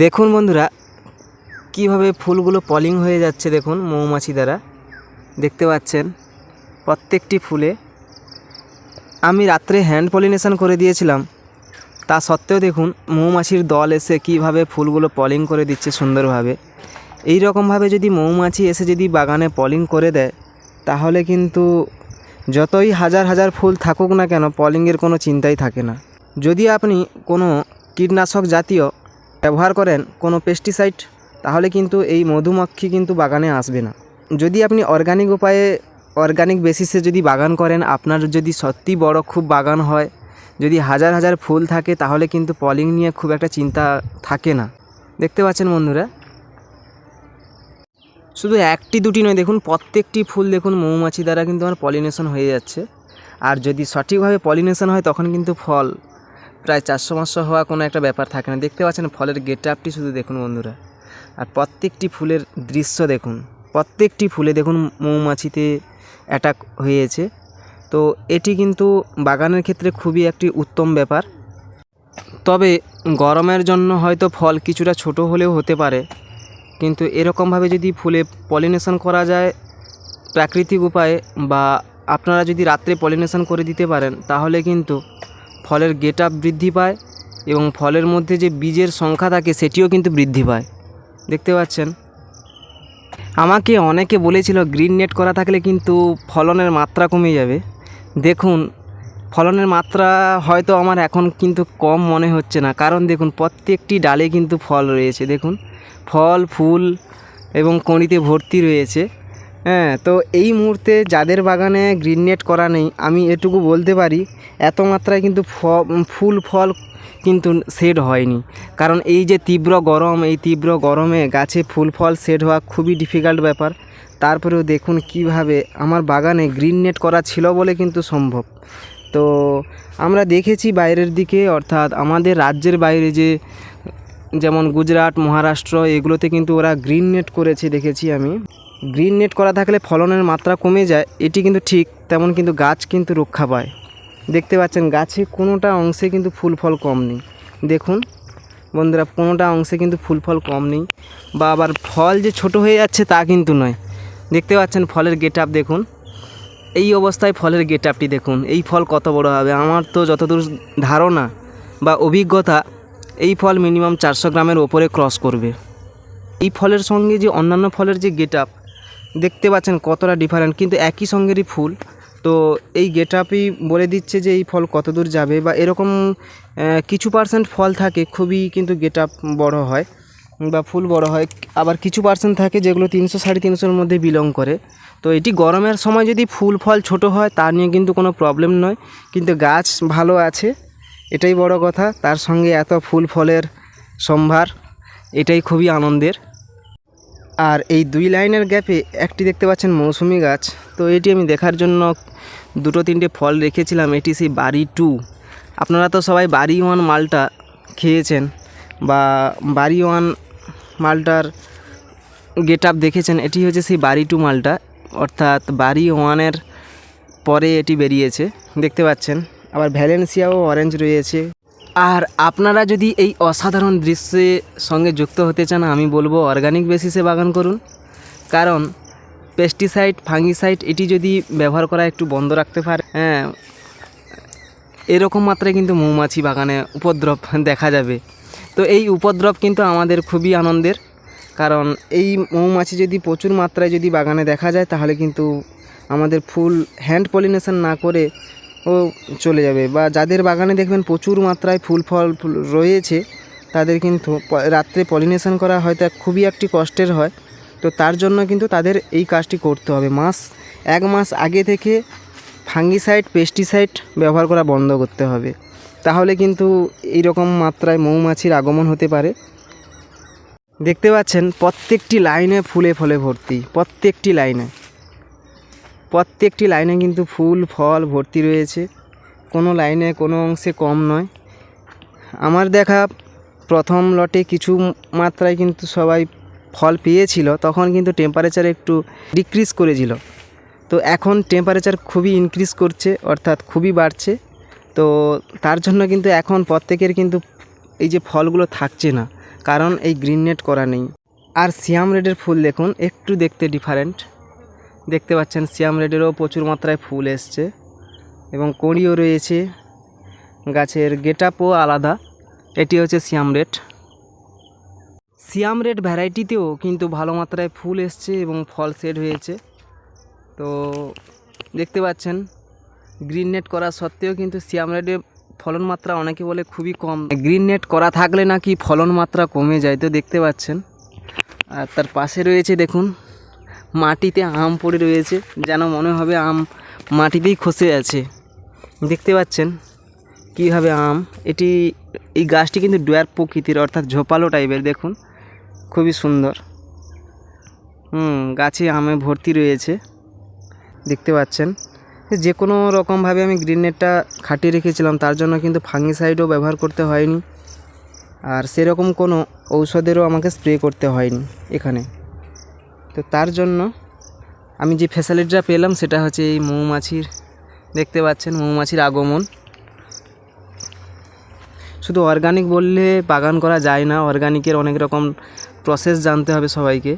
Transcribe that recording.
দেখুন বন্ধুরা কিভাবে ফুলগুলো পলিং হয়ে যাচ্ছে। দেখুন মৌমাছি দ্বারা দেখতে পাচ্ছেন প্রত্যেকটি ফুলে। আমি রাত্রে হ্যান্ড পলিনেশন করে দিয়েছিলাম, তা সত্ত্বেও দেখুন মৌমাছির দল এসে কিভাবে ফুলগুলো পলিং করে দিচ্ছে সুন্দরভাবে। এই রকমভাবে যদি মৌমাছি এসে যদি বাগানে পলিং করে দেয় তাহলে কিন্তু যতই হাজার হাজার ফুল থাকুক না কেন পলিংয়ের কোনো চিন্তাই থাকে না। যদি আপনি কোনো কীটনাশক জাতীয় ব্যবহার করেন, কোনো পেস্টিসাইড, তাহলে কিন্তু এই মধুমাছি কিন্তু বাগানে আসবে না। যদি আপনি অর্গানিক উপায়ে অর্গানিক বেসিসে যদি বাগান করেন, আপনার যদি সত্যি বড় খুব বাগান হয়, যদি হাজার হাজার ফুল থাকে, তাহলে কিন্তু পলিং নিয়ে খুব একটা চিন্তা থাকে না। দেখতে পাচ্ছেন বন্ধুরা, শুধু একটি দুটি নয়, দেখুন প্রত্যেকটি ফুল দেখুন মৌমাছি দ্বারা কিন্তু আমার পলিনেশন হয়ে যাচ্ছে। আর যদি সঠিকভাবে পলিনেশন হয় তখন কিন্তু ফল প্রায় 400-500 হওয়া কোনো একটা ব্যাপার থাকে না। দেখতে পাচ্ছেন ফলের গেট আপটি শুধু দেখুন বন্ধুরা। আর প্রত্যেকটি ফুলের দৃশ্য দেখুন, প্রত্যেকটি ফুলে দেখুন মৌমাছিতে অ্যাটাক হয়েছে। তো এটি কিন্তু বাগানের ক্ষেত্রে খুবই একটি উত্তম ব্যাপার। তবে গরমের জন্য হয়তো ফল কিছুটা ছোট হলেও হতে পারে, কিন্তু এরকমভাবে যদি ফুলে পলিনেশন করা যায় প্রাকৃতিক উপায়ে, বা আপনারা যদি রাত্রে পলিনেশন করে দিতে পারেন, তাহলে কিন্তু ফলের গেট আপ বৃদ্ধি পায় এবং ফলের মধ্যে যে বীজের সংখ্যা থাকে সেটিও কিন্তু বৃদ্ধি পায়। দেখতে পাচ্ছেন, আমাকে অনেকে বলেছিল গ্রিন নেট করা থাকলে কিন্তু ফলনের মাত্রা কমে যাবে। দেখুন ফলনের মাত্রা হয়তো আমার এখন কিন্তু কম মনে হচ্ছে না, কারণ দেখুন প্রত্যেকটি ডালে কিন্তু ফল রয়েছে। দেখুন ফল ফুল এবং কণিতে ভর্তি রয়েছে। তো এই মুহূর্তে যাদের বাগানে গ্রিন নেট করা নেই, আমি এটুকু বলতে পারি এত মাত্রায় কিন্তু ফুল ফল কিন্তু সেট হয়নি। কারণ এই যে তীব্র গরম, এই তীব্র গরমে গাছে ফুল ফল সেট হওয়া খুবই ডিফিকাল্ট ব্যাপার। তারপরেও দেখুন কিভাবে আমার বাগানে গ্রিন নেট করা ছিল বলে কিন্তু সম্ভব। তো আমরা দেখেছি বাইরের দিকে, অর্থাৎ আমাদের রাজ্যের বাইরে যেমন গুজরাট, মহারাষ্ট্র, এগুলোতে কিন্তু ওরা গ্রিন নেট করেছে দেখেছি আমি। গ্রিন নেট করা থাকলে ফলনের মাত্রা কমে যায়, এটি কিন্তু ঠিক, তেমন কিন্তু গাছ কিন্তু রক্ষা পায়। দেখতে পাচ্ছেন গাছে কোনোটা অংশে কিন্তু ফুল ফল কম নেই। দেখুন বন্ধুরা, কোনোটা অংশে কিন্তু ফুল ফল কম নেই, বা আবার ফল যে ছোট হয়ে যাচ্ছে তা কিন্তু নয়। দেখতে পাচ্ছেন ফলের গেট আপ দেখুন, এই অবস্থায় ফলের গেট আপটি দেখুন। এই ফল কত বড় হবে, আমার তো যতদূর ধারণা বা অভিজ্ঞতা, এই ফল মিনিমাম 400 গ্রামের ওপরে ক্রস করবে। এই ফলের সঙ্গে যে অন্যান্য ফলের যে গেট আপ দেখতে পাচ্ছেন কতটা ডিফারেন্ট, কিন্তু একই সঙ্গেরই ফুল। তো এই গেট আপই বলে দিচ্ছে যে এই ফল কত দূর যাবে, বা এরকম কিছু পার্সেন্ট ফল থাকে খুবই কিন্তু গেট আপ বড়ো হয় বা ফুল বড় হয়, আবার কিছু পার্সেন্ট থাকে যেগুলো 300-350-এর মধ্যে বিলং করে। তো এটি গরমের সময় যদি ফুল ফল ছোট হয় তা নিয়ে কিন্তু কোনো প্রবলেম নয়, কিন্তু গাছ ভালো আছে এটাই বড় কথা। তার সঙ্গে এত ফুল ফলের সম্ভার, এটাই খুবই আনন্দের। আর এই 2 লাইনের গ্যাপে একটি দেখতে পাচ্ছেন মৌসুমি গাছ। তো এটি আমি দেখার জন্য 2-3টে ফল রেখেছিলাম। এটি সেই বাড়ি 2। আপনারা তো সবাই বাড়ি 1 মালটা খেয়েছেন বা বাড়ি 1 মালটার গেট আপ দেখেছেন। এটি হচ্ছে সেই বাড়ি 2 মালটা, অর্থাৎ বাড়ি 1-এর পরে এটি বেরিয়েছে। দেখতে পাচ্ছেন আবার ভ্যালেন্সিয়াও অরেঞ্জ রয়েছে। আর আপনারা যদি এই অসাধারণ দৃশ্যের সঙ্গে যুক্ত হতে চান, আমি বলবো অর্গানিক বেসিসে বাগান করুন। কারণ পেস্টিসাইড, ফাঙ্গিসাইড এটি যদি ব্যবহার করা একটু বন্ধ রাখতে পারে, এরকম মাত্রায় কিন্তু মৌমাছি বাগানে উপদ্রব দেখা যাবে। তো এই উপদ্রব কিন্তু আমাদের খুবই আনন্দের, কারণ এই মৌমাছি যদি প্রচুর মাত্রায় যদি বাগানে দেখা যায় তাহলে কিন্তু আমাদের ফুল হ্যান্ড পলিনেশন না করে ও চলে যাবে। বা যাদের বাগানে দেখবেন প্রচুর মাত্রায় ফুল ফল রয়েছে, তাদের কিন্তু রাত্রে পলিনেশন করা হয়তো খুবই একটি কষ্টের হয়। তো তার জন্য কিন্তু তাদের এই কাজটি করতে হবে। 1 মাস আগে থেকে ফাঙ্গিসাইড, পেস্টিসাইড ব্যবহার করা বন্ধ করতে হবে, তাহলে কিন্তু এই রকম মাত্রায় মৌমাছির আগমন হতে পারে। দেখতে পাচ্ছেন প্রত্যেকটি লাইনে ফুলে ফলে ভর্তি, প্রত্যেকটি লাইনে কিন্তু ফুল ফল ভর্তি রয়েছে, কোনো লাইনে কোনো অংশে কম নয়। আমার দেখা প্রথম লটে কিছু মাত্রায় কিন্তু সবাই ফল পেয়েছিল, তখন কিন্তু টেম্পারেচার একটু ডিক্রিজ করেছিল। তো এখন টেম্পারেচার খুবই ইনক্রিজ করছে, অর্থাৎ খুবই বাড়ছে। তো তার জন্য কিন্তু এখন প্রত্যেকের কিন্তু এই যে ফলগুলো থাকছে না, কারণ এই গ্রিন নেট করা নেই। আর সিয়াম রেডের ফুল দেখুন, একটু দেখতে ডিফারেন্ট। দেখতে পাচ্ছেন সিয়াম রেডেরও প্রচুর মাত্রায় ফুল এসছে এবং কড়িও রয়েছে, গাছের গেটআপও আলাদা। এটি হচ্ছে সিয়াম রেড। সিয়াম রেড ভ্যারাইটিতেও কিন্তু ভালো মাত্রায় ফুল এসছে এবং ফল সেট হয়েছে। তো দেখতে পাচ্ছেন গ্রিন নেট করা সত্ত্বেও কিন্তু সিয়াম রেডের ফলন মাত্রা অনেকে বলে খুবই কম। গ্রিন নেট করা থাকলে নাকি ফলন মাত্রা কমে যায়, তো দেখতে পাচ্ছেন। আর তার পাশে রয়েছে দেখুন মাটিতে আম পড়ে রয়েছে, যেন মনে হবে আম মাটিতেই খসে আছে। দেখতে পাচ্ছেন কীভাবে আম, এই গাছটি কিন্তু ডুয়ার প্রকৃতির, অর্থাৎ ঝোপালো টাইপের। দেখুন খুবই সুন্দর। গাছে আমে ভর্তি রয়েছে, দেখতে পাচ্ছেন। যে কোনো রকমভাবে আমি গ্রিন নেটটা খাটিয়ে রেখেছিলাম, তার জন্য কিন্তু ফাঙ্গিসাইডও ব্যবহার করতে হয়নি, আর সেরকম কোনো ঔষধেরও আমাকে স্প্রে করতে হয়নি এখানে। তো তার জন্য আমি যে ফ্যাসিলিটিটা পেলাম সেটা হচ্ছে এই মৌমাছির, দেখতে পাচ্ছেন মৌমাছির আগমন। শুধু অর্গানিক বললে বাগান করা যায় না, অর্গানিকের অনেক রকম প্রসেস জানতে হবে সবাইকে।